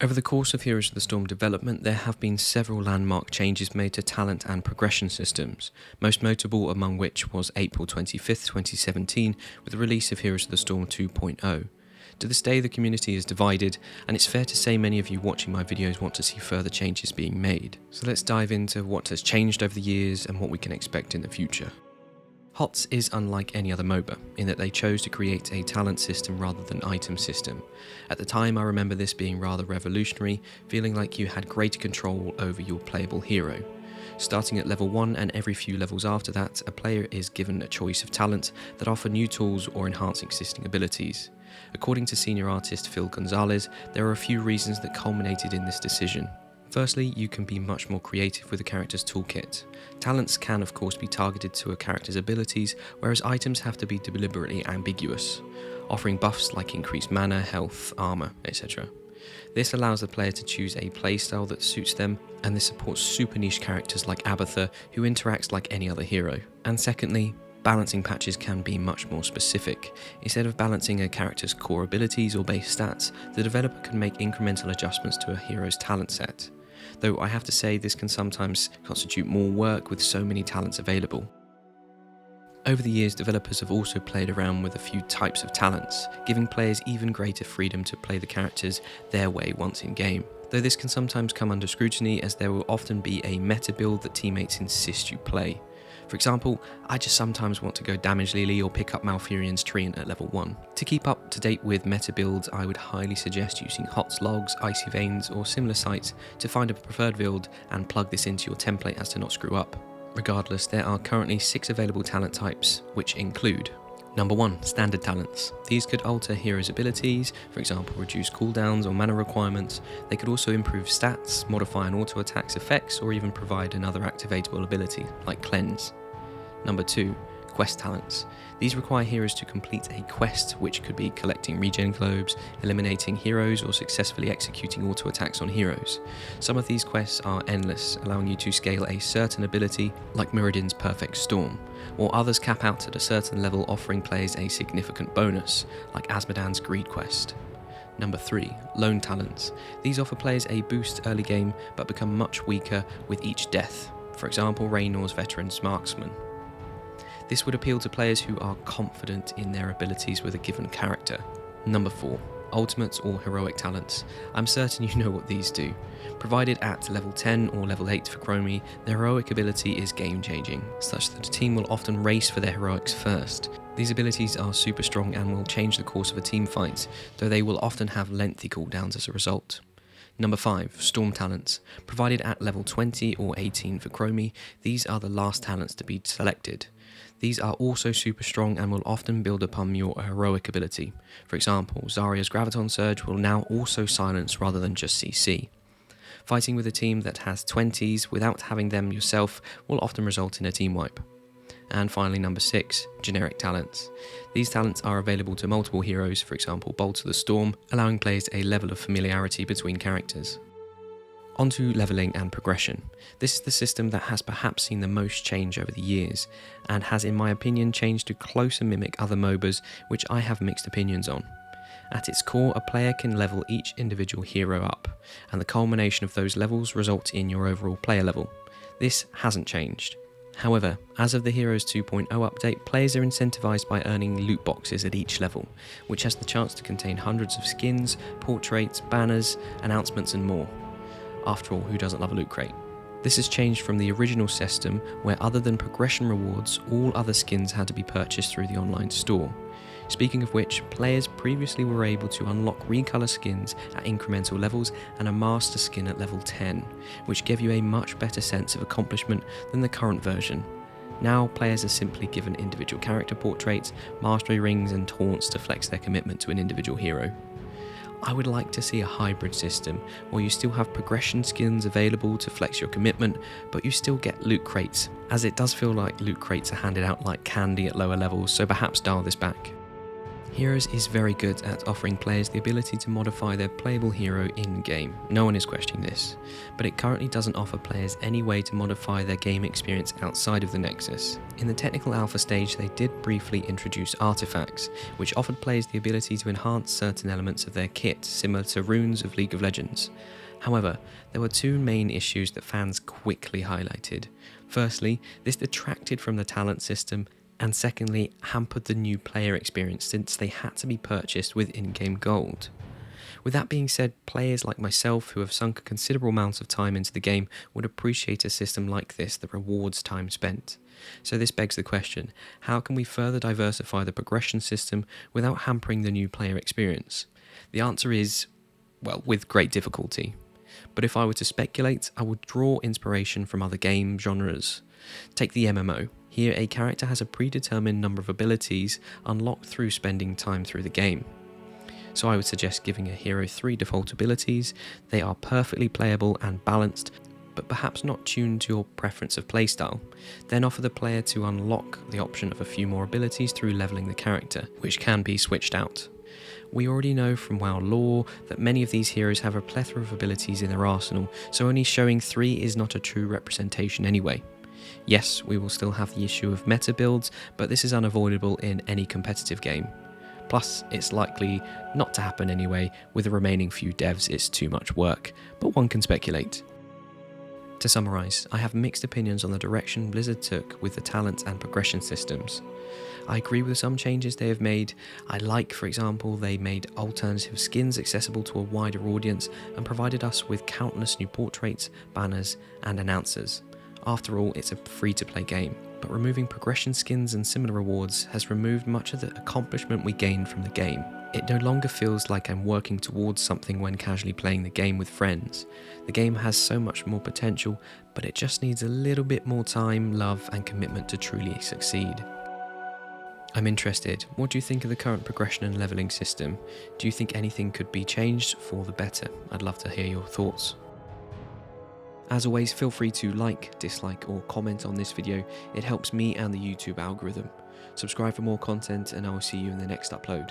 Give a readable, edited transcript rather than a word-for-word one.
Over the course of Heroes of the Storm development, there have been several landmark changes made to talent and progression systems, most notable among which was April 25th, 2017, with the release of Heroes of the Storm 2.0. To this day, the community is divided, and it's fair to say many of you watching my videos want to see further changes being made. So let's dive into what has changed over the years and what we can expect in the future. HOTS is unlike any other MOBA, in that they chose to create a talent system rather than item system. At the time, I remember this being rather revolutionary, feeling like you had greater control over your playable hero. Starting at level 1 and every few levels after that, a player is given a choice of talent that offer new tools or enhance existing abilities. According to senior artist Phil Gonzalez, there are a few reasons that culminated in this decision. Firstly, you can be much more creative with a character's toolkit. Talents can of course be targeted to a character's abilities, whereas items have to be deliberately ambiguous, offering buffs like increased mana, health, armor, etc. This allows the player to choose a playstyle that suits them, and this supports super niche characters like Abathur, who interacts like any other hero. And secondly, balancing patches can be much more specific. Instead of balancing a character's core abilities or base stats, the developer can make incremental adjustments to a hero's talent set. Though I have to say this can sometimes constitute more work with so many talents available. Over the years, developers have also played around with a few types of talents, giving players even greater freedom to play the characters their way once in game. Though this can sometimes come under scrutiny, as there will often be a meta build that teammates insist you play. For example, I just sometimes want to go Damage Lily or pick up Malfurion's Treant at level 1. To keep up to date with meta builds, I would highly suggest using HOTS logs, Icy Veins or similar sites to find a preferred build and plug this into your template as to not screw up. Regardless, there are currently 6 available talent types, which include: Number 1, standard talents. These could alter heroes' abilities, for example reduce cooldowns or mana requirements. They could also improve stats, modify an auto attack's effects, or even provide another activatable ability, like Cleanse. Number 2, quest talents. These require heroes to complete a quest, which could be collecting regen globes, eliminating heroes, or successfully executing auto attacks on heroes. Some of these quests are endless, allowing you to scale a certain ability, like Muradin's Perfect Storm, while others cap out at a certain level, offering players a significant bonus, like Azmodan's Greed Quest. Number 3, lone talents. These offer players a boost early game, but become much weaker with each death, for example Raynor's Veteran's Marksman. This would appeal to players who are confident in their abilities with a given character. Number 4, ultimates or heroic talents. I'm certain you know what these do. Provided at level 10 or level 8 for Chromie, the heroic ability is game changing, such that a team will often race for their heroics first. These abilities are super strong and will change the course of a team fight, though they will often have lengthy cooldowns as a result. Number 5, Storm talents. Provided at level 20 or 18 for Chromie, these are the last talents to be selected. These are also super strong and will often build upon your heroic ability. For example, Zarya's Graviton Surge will now also silence rather than just CC. Fighting with a team that has 20s without having them yourself will often result in a team wipe. And finally, number 6, generic talents. These talents are available to multiple heroes, for example Bolt of the Storm, allowing players a level of familiarity between characters. Onto leveling and progression. This is the system that has perhaps seen the most change over the years, and has in my opinion changed to closer mimic other MOBAs, which I have mixed opinions on. At its core, a player can level each individual hero up, and the culmination of those levels result in your overall player level. This hasn't changed. However, as of the Heroes 2.0 update, players are incentivized by earning loot boxes at each level, which has the chance to contain hundreds of skins, portraits, banners, announcements and more. After all, who doesn't love a loot crate? This has changed from the original system, where other than progression rewards, all other skins had to be purchased through the online store. Speaking of which, players previously were able to unlock recolor skins at incremental levels and a master skin at level 10, which gave you a much better sense of accomplishment than the current version. Now, players are simply given individual character portraits, mastery rings and taunts to flex their commitment to an individual hero. I would like to see a hybrid system, where you still have progression skins available to flex your commitment, but you still get loot crates, as it does feel like loot crates are handed out like candy at lower levels, so perhaps dial this back. Heroes is very good at offering players the ability to modify their playable hero in-game. No one is questioning this, but it currently doesn't offer players any way to modify their game experience outside of the Nexus. In the technical alpha stage, they did briefly introduce artifacts, which offered players the ability to enhance certain elements of their kit, similar to runes of League of Legends. However, there were two main issues that fans quickly highlighted. Firstly, this detracted from the talent system, and secondly, hampered the new player experience since they had to be purchased with in-game gold. With that being said, players like myself who have sunk a considerable amount of time into the game would appreciate a system like this that rewards time spent. So this begs the question, how can we further diversify the progression system without hampering the new player experience? The answer is, well, with great difficulty. But if I were to speculate, I would draw inspiration from other game genres. Take the MMO. Here, a character has a predetermined number of abilities unlocked through spending time through the game. So I would suggest giving a hero 3 default abilities. They are perfectly playable and balanced, but perhaps not tuned to your preference of playstyle. Then offer the player to unlock the option of a few more abilities through leveling the character, which can be switched out. We already know from WoW lore that many of these heroes have a plethora of abilities in their arsenal, so only showing 3 is not a true representation anyway. Yes, we will still have the issue of meta builds, but this is unavoidable in any competitive game. Plus, it's likely not to happen anyway. With the remaining few devs, it's too much work, but one can speculate. To summarise, I have mixed opinions on the direction Blizzard took with the talent and progression systems. I agree with some changes they have made. I like, for example, they made alternative skins accessible to a wider audience and provided us with countless new portraits, banners, and announcers. After all, it's a free-to-play game, but removing progression skins and similar rewards has removed much of the accomplishment we gained from the game. It no longer feels like I'm working towards something when casually playing the game with friends. The game has so much more potential, but it just needs a little bit more time, love, and commitment to truly succeed. I'm interested. What do you think of the current progression and leveling system? Do you think anything could be changed for the better? I'd love to hear your thoughts. As always, feel free to like, dislike, or comment on this video. It helps me and the YouTube algorithm. Subscribe for more content, and I will see you in the next upload.